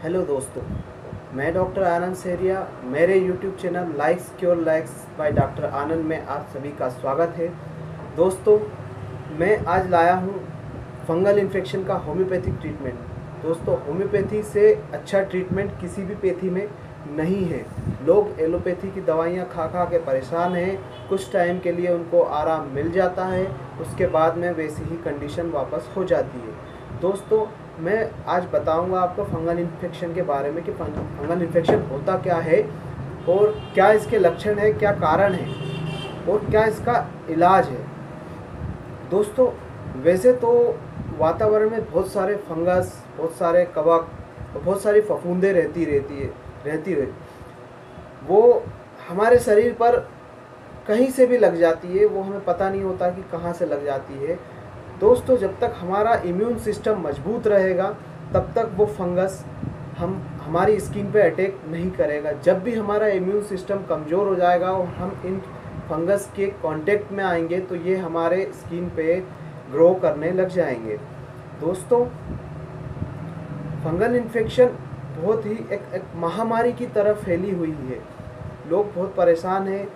Hello दोस्तों, मैं doctor Anand Seria. मेरे YouTube channel likes cure likes by doctor Anand में आप सभी का स्वागत है। दोस्तों, मैं आज लाया हूँ फंगल इन्फेक्शन का होम्योपैथिक ट्रीटमेंट। दोस्तों, होम्योपैथी से अच्छा ट्रीटमेंट किसी भी पैथी में नहीं है। लोग एलोपैथी की दवाइयाँ खा खा के परेशान हैं। कुछ टाइम के लिए उनको आराम मिल जाता है, उसके बाद में वैसी ही कंडीशन वापस हो जाती है। दोस्तों, मैं आज बताऊंगा आपको फंगल इन्फेक्शन के बारे में कि फंगल इन्फेक्शन होता क्या है और क्या इसके लक्षण है, क्या कारण है और क्या इसका इलाज है। दोस्तों, वैसे तो वातावरण में बहुत सारे फंगस, बहुत सारे कवक, बहुत सारी फफूंदे रहती है। वो हमारे शरीर पर कहीं से भी लग जाती है, वो हमें पता नहीं होता कि कहाँ से लग जाती है। दोस्तों, जब तक हमारा इम्यून सिस्टम मजबूत रहेगा तब तक वो फंगस हमारी स्किन पे अटैक नहीं करेगा। जब भी हमारा इम्यून सिस्टम कमज़ोर हो जाएगा और हम इन फंगस के कांटेक्ट में आएंगे तो ये हमारे स्किन पे ग्रो करने लग जाएंगे। दोस्तों, फंगल इन्फेक्शन बहुत ही एक महामारी की तरह फैली हुई है। लोग बहुत परेशान हैं,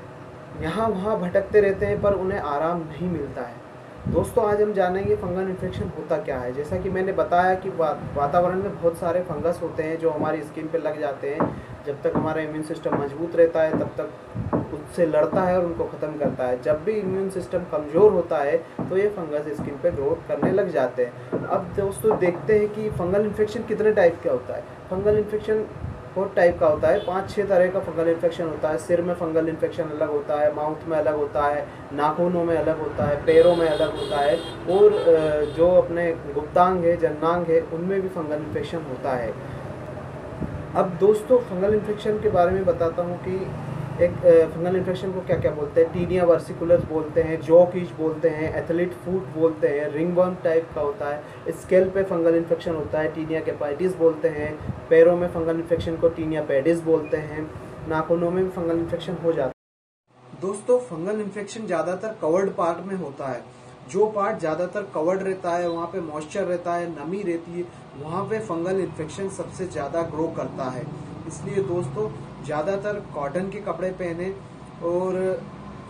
यहाँ वहाँ भटकते रहते हैं पर उन्हें आराम नहीं मिलता है। दोस्तों, आज हम जानेंगे फंगल इन्फेक्शन होता क्या है। जैसा कि मैंने बताया कि वातावरण में बहुत सारे फंगस होते हैं जो हमारी स्किन पे लग जाते हैं। जब तक हमारा इम्यून सिस्टम मजबूत रहता है तब तक उससे लड़ता है और उनको ख़त्म करता है। जब भी इम्यून सिस्टम कमज़ोर होता है तो ये फंगस स्किन पे ग्रोथ करने लग जाते हैं। अब दोस्तों, देखते हैं कि फंगल इन्फेक्शन कितने टाइप का होता है। फंगल इन्फेक्शन बहुत टाइप का होता है, 5-6 तरह का फंगल इन्फेक्शन होता है। सिर में फंगल इन्फेक्शन अलग होता है, माउथ में अलग होता है, नाखूनों में अलग होता है, पैरों में अलग होता है और जो अपने गुप्तांग है, जननांग है, उनमें भी फंगल इन्फेक्शन होता है। अब दोस्तों, फंगल इन्फेक्शन के बारे में बताता हूँ कि एक फंगल इन्फेक्शन को क्या क्या बोलते हैं। टीनिया वर्सिकुलर बोलते हैं, जॉक इच बोलते हैं, एथलीट फूट बोलते हैं, रिंगवर्म टाइप का होता है। स्केल पे फंगल इन्फेक्शन होता है, टीनिया कैपाइटिस बोलते हैं। पैरों में फंगल इन्फेक्शन को टीनिया पेडिस बोलते हैं। नाखूनों में भी फंगल इन्फेक्शन हो जाता है। दोस्तों, फंगल इन्फेक्शन ज़्यादातर कवर्ड पार्ट में होता है। जो पार्ट ज़्यादातर कवर्ड रहता है, वहाँ पे मॉइस्चर रहता है, नमी रहती है, वहाँ पे फंगल इन्फेक्शन सबसे ज़्यादा ग्रो करता है। इसलिए दोस्तों, ज़्यादातर कॉटन के कपड़े पहने और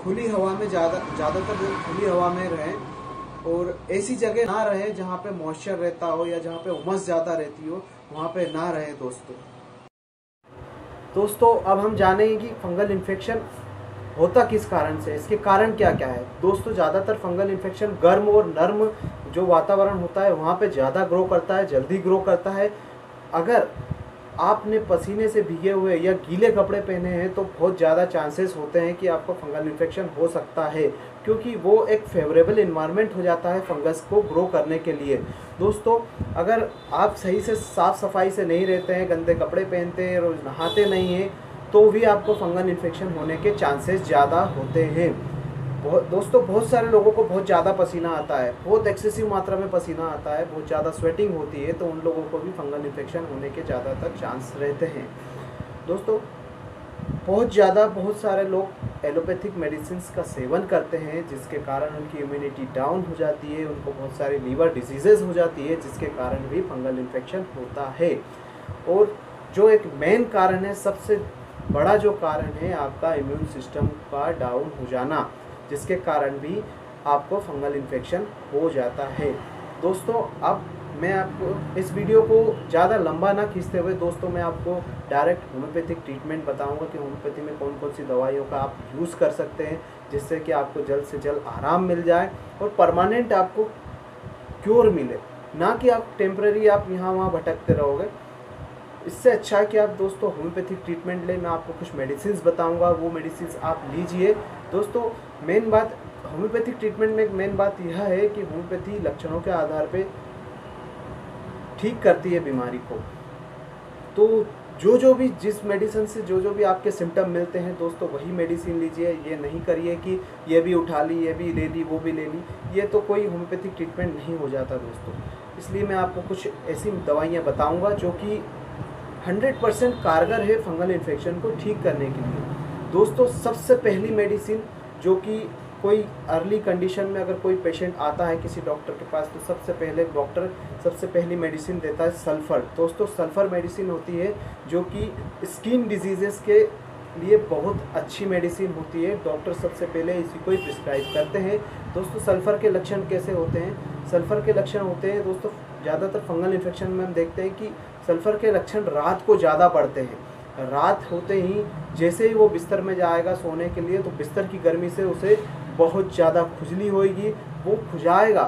खुली हवा में ज़्यादातर लोग खुली हवा में रहें और ऐसी जगह ना रहे जहाँ पे मॉइस्चर रहता हो या जहाँ पे उमस ज़्यादा रहती हो, वहाँ पे ना रहे। दोस्तों, अब हम जानेंगे कि फंगल इन्फेक्शन होता किस कारण से, इसके कारण क्या क्या है। दोस्तों, ज़्यादातर फंगल इन्फेक्शन गर्म और नर्म जो वातावरण होता है वहाँ पे ज़्यादा ग्रो करता है, जल्दी ग्रो करता है। अगर आपने पसीने से भीगे हुए या गीले कपड़े पहने हैं तो बहुत ज़्यादा चांसेस होते हैं कि आपको फंगल इन्फेक्शन हो सकता है, क्योंकि वो एक फेवरेबल इन्वायरमेंट हो जाता है फंगस को ग्रो करने के लिए। दोस्तों, अगर आप सही से साफ़ सफाई से नहीं रहते हैं, गंदे कपड़े पहनते हैं, रोज़ नहाते नहीं हैं, तो भी आपको फंगल इन्फेक्शन होने के चांसेस ज़्यादा होते हैं। दोस्तों, बहुत सारे लोगों को बहुत ज़्यादा पसीना आता है, बहुत एक्सेसिव मात्रा में पसीना आता है, बहुत ज़्यादा स्वेटिंग होती है, तो उन लोगों को भी फंगल इन्फेक्शन होने के ज़्यादातर चांस रहते हैं। दोस्तों, बहुत सारे लोग एलोपैथिक मेडिसिन का सेवन करते हैं जिसके कारण उनकी इम्यूनिटी डाउन हो जाती है, उनको बहुत सारी लीवर डिजीज़ेज हो जाती है जिसके कारण भी फंगल इन्फेक्शन होता है। और जो एक मेन कारण है, सबसे बड़ा जो कारण है आपका इम्यून सिस्टम का डाउन हो जाना, जिसके कारण भी आपको फंगल इन्फेक्शन हो जाता है। दोस्तों, अब मैं आपको इस वीडियो को ज़्यादा लंबा ना खींचते हुए दोस्तों, मैं आपको डायरेक्ट होम्योपैथिक ट्रीटमेंट बताऊंगा कि होम्योपैथी में कौन कौन सी दवाइयों का आप यूज़ कर सकते हैं जिससे कि आपको जल्द से जल्द आराम मिल जाए और परमानेंट आपको क्योर मिले, ना कि आप टेम्परेरी आप यहाँ वहाँ भटकते रहोगे। इससे अच्छा है कि आप दोस्तों होम्योपैथिक ट्रीटमेंट लें। मैं आपको कुछ मेडिसिन बताऊंगा, वो मेडिसिन आप लीजिए। दोस्तों, मेन बात होम्योपैथिक ट्रीटमेंट में मेन बात यह है कि होम्योपैथी लक्षणों के आधार पे ठीक करती है बीमारी को। तो जो भी जिस मेडिसिन से जो भी आपके सिम्टम मिलते हैं दोस्तों, वही मेडिसिन लीजिए। ये नहीं करिए कि ये भी उठा ली, ये भी ले ली, वो भी ले ली, ये तो कोई होम्योपैथिक ट्रीटमेंट नहीं हो जाता दोस्तों। इसलिए मैं आपको कुछ ऐसी दवाइयाँ बताऊँगा जो कि 100% कारगर है फंगल इन्फेक्शन को ठीक करने के लिए। दोस्तों, सबसे पहली मेडिसिन जो कि कोई अर्ली कंडीशन में अगर कोई पेशेंट आता है किसी डॉक्टर के पास, तो सबसे पहले डॉक्टर सबसे पहली मेडिसिन देता है सल्फ़र। दोस्तों सल्फ़र मेडिसिन होती है जो कि स्किन डिजीज़ेस के लिए बहुत अच्छी मेडिसिन होती है। डॉक्टर सबसे पहले इसी को ही प्रिस्क्राइब करते हैं। दोस्तों सल्फ़र के लक्षण कैसे होते हैं? सल्फ़र के लक्षण होते हैं दोस्तों, ज़्यादातर फंगल इन्फेक्शन में हम देखते हैं कि सल्फ़र के लक्षण रात को ज़्यादा बढ़ते हैं। रात होते ही जैसे ही वो बिस्तर में जाएगा सोने के लिए, तो बिस्तर की गर्मी से उसे बहुत ज़्यादा खुजली होगी, वो खुजाएगा,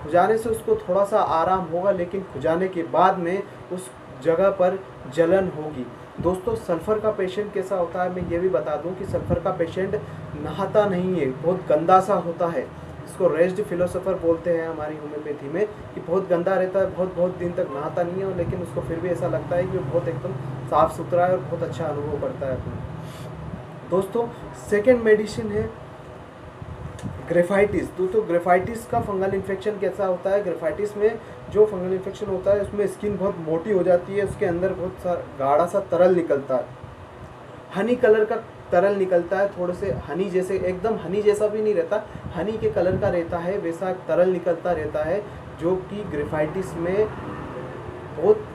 खुजाने से उसको थोड़ा सा आराम होगा, लेकिन खुजाने के बाद में उस जगह पर जलन होगी। दोस्तों सल्फ़र का पेशेंट कैसा होता है मैं ये भी बता दूं कि सल्फ़र का पेशेंट नहाता नहीं है, बहुत गंदा सा होता है। इसको रेज्ड फिलोसोफर बोलते हैं हमारी होम्योपैथी में, कि बहुत गंदा रहता है, बहुत दिन तक नहाता नहीं है, लेकिन उसको फिर भी ऐसा लगता है कि वो बहुत एकदम साफ़ सुथरा है और बहुत अच्छा अनुभव करता है अपना। दोस्तों सेकेंड मेडिसिन है ग्रेफाइटिस। दोस्तों ग्रेफाइटिस का फंगल इन्फेक्शन कैसा होता है? ग्रेफाइटिस में जो फंगल इन्फेक्शन होता है उसमें स्किन बहुत मोटी हो जाती है, उसके अंदर बहुत सा गाढ़ा सा तरल निकलता है, हनी कलर का तरल निकलता है, थोड़े से हनी जैसे, एकदम हनी जैसा भी नहीं रहता, हनी के कलर का रहता है, वैसा तरल निकलता रहता है, जो कि ग्रेफाइटिस में बहुत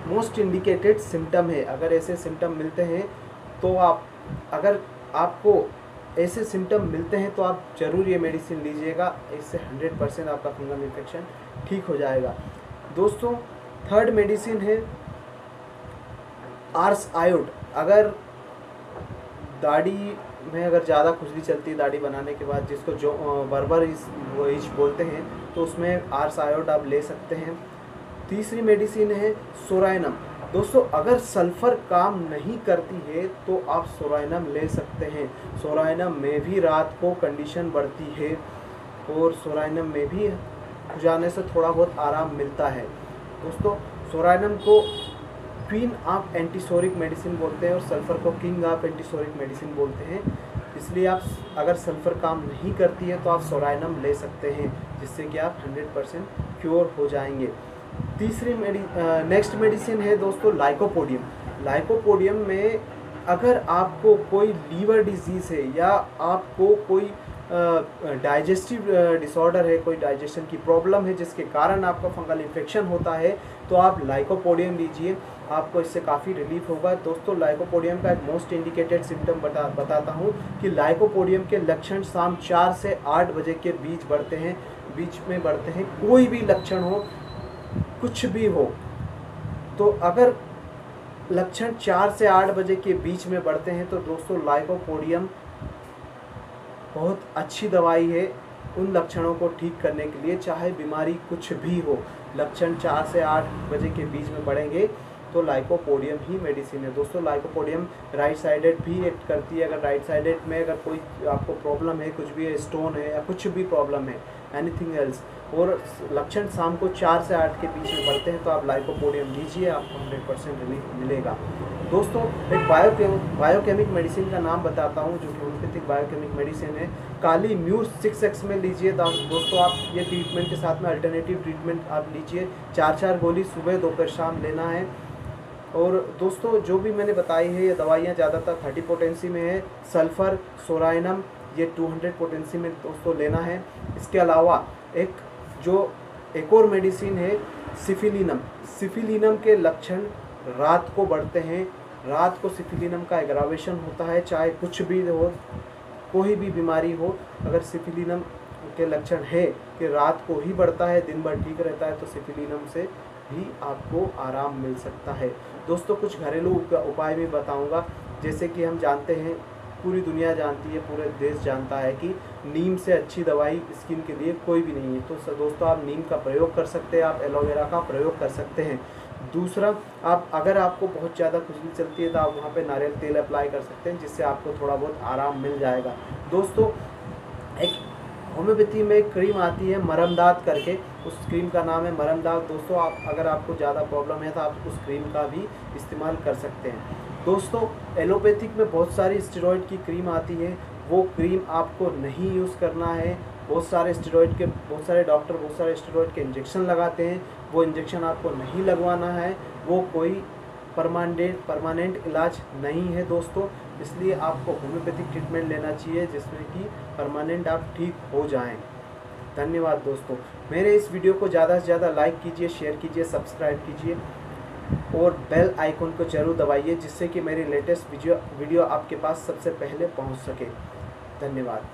मोस्ट इंडिकेटेड सिम्टम है। अगर ऐसे सिम्टम मिलते हैं तो अगर आपको ऐसे सिम्टम मिलते हैं तो आप ज़रूर ये मेडिसिन लीजिएगा, इससे 100% आपका फंगल इन्फेक्शन ठीक हो जाएगा। दोस्तों थर्ड मेडिसिन है आर्स आयोड। अगर दाढ़ी में अगर ज़्यादा खुजली चलती है दाढ़ी बनाने के बाद, जिसको जो बर्बर इच बोलते हैं, तो उसमें आर्स आयोड आप ले सकते हैं। तीसरी मेडिसिन है सोराइनम। दोस्तों अगर सल्फ़र काम नहीं करती है तो आप सोराइनम ले सकते हैं। सोराइनम में भी रात को कंडीशन बढ़ती है और सोराइनम में भी खुजाने से थोड़ा बहुत आराम मिलता है। दोस्तों सोराइनम को क्वीन ऑफ एंटीसोरिक मेडिसिन बोलते हैं और सल्फ़र को किंग ऑफ एंटीसोरिक मेडिसिन बोलते हैं। इसलिए आप अगर सल्फ़र काम नहीं करती है तो आप सोराइनम ले सकते हैं, जिससे कि आप 100% क्योर हो जाएंगे। तीसरी नेक्स्ट मेडिसिन है दोस्तों लाइकोपोडियम। लाइकोपोडियम में अगर आपको कोई लीवर डिजीज़ है या आपको कोई डाइजेस्टिव डिसऑर्डर है, कोई डाइजेशन की प्रॉब्लम है जिसके कारण आपका फंगल इन्फेक्शन होता है, तो आप लाइकोपोडियम लीजिए, आपको इससे काफ़ी रिलीफ होगा। दोस्तों लाइकोपोडियम का एक मोस्ट इंडिकेटेड सिम्टम बताता हूँ कि लाइकोपोडियम के लक्षण शाम 4 से 8 बजे के बीच बढ़ते हैं, कोई भी लक्षण हो, कुछ भी हो, तो अगर लक्षण 4 से 8 बजे के बीच में बढ़ते हैं तो दोस्तों लाइकोपोडियम बहुत अच्छी दवाई है उन लक्षणों को ठीक करने के लिए। चाहे बीमारी कुछ भी हो, लक्षण 4 से 8 बजे के बीच में बढ़ेंगे तो लाइकोपोडियम ही मेडिसिन है। दोस्तों लाइकोपोडियम राइट साइडेड भी एक्ट करती है। अगर राइट साइडेड में अगर कोई आपको प्रॉब्लम है, कुछ भी है, स्टोन है या कुछ भी प्रॉब्लम है, एनीथिंग एल्स, और लक्षण शाम को 4 से 8 के बीच में बढ़ते हैं तो आप लाइकोपोडियम लीजिए, आपको 100% रिलीफ मिलेगा। दोस्तों एक बायोकेमिक मेडिसिन का नाम बताता हूँ जो कि होम्योपैथिक बायोकेमिक मेडिसिन है, काली म्यूर 6X में लीजिए। दोस्तों आप ये ट्रीटमेंट के साथ में अल्टरनेटिव ट्रीटमेंट आप लीजिए, 4 गोली सुबह दोपहर शाम लेना है। और दोस्तों जो भी मैंने बताई है ये दवाइयाँ ज़्यादातर 30 पोटेंसी में है। सल्फ़र, सोराइनम ये 200 पोटेंसी में दोस्तों लेना है। इसके अलावा एक और मेडिसिन है सिफिलिनम। सिफिलिनम के लक्षण रात को बढ़ते हैं, रात को सिफिलिनम का एग्रावेशन होता है, चाहे कुछ भी हो, कोई भी बीमारी हो, अगर सिफिलिनम के लक्षण है कि रात को ही बढ़ता है, दिन भर ठीक रहता है, तो सिफिलिनम से भी आपको आराम मिल सकता है। दोस्तों कुछ घरेलू उपाय भी बताऊंगा, जैसे कि हम जानते हैं, पूरी दुनिया जानती है, पूरे देश जानता है कि नीम से अच्छी दवाई स्किन के लिए कोई भी नहीं है। तो दोस्तों आप नीम का प्रयोग कर सकते हैं, आप एलोवेरा का प्रयोग कर सकते हैं। दूसरा, अगर आपको बहुत ज़्यादा खुजली चलती है तो आप वहाँ पे नारियल तेल अप्लाई कर सकते हैं, जिससे आपको थोड़ा बहुत आराम मिल जाएगा। दोस्तों एक होम्योपैथी में एक क्रीम आती है मरमदाद करके, उस क्रीम का नाम है मरमदाद। दोस्तों अगर आपको ज़्यादा प्रॉब्लम है तो आप उस क्रीम का भी इस्तेमाल कर सकते हैं। दोस्तों एलोपैथिक में बहुत सारी स्टेरॉइड की क्रीम आती है, वो क्रीम आपको नहीं यूज़ करना है। बहुत सारे डॉक्टर बहुत सारे स्टेरॉइड के इंजेक्शन लगाते हैं, वो इंजेक्शन आपको नहीं लगवाना है, वो कोई परमानेंट इलाज नहीं है। दोस्तों इसलिए आपको होम्योपैथिक ट्रीटमेंट लेना चाहिए जिसमें कि परमानेंट आप ठीक हो जाएं। धन्यवाद दोस्तों। मेरे इस वीडियो को ज़्यादा से ज़्यादा लाइक कीजिए, शेयर कीजिए, सब्सक्राइब कीजिए और बेल आइकन को जरूर दबाइए जिससे कि मेरी लेटेस्ट वीडियो आपके पास सबसे पहले पहुंच सके। धन्यवाद।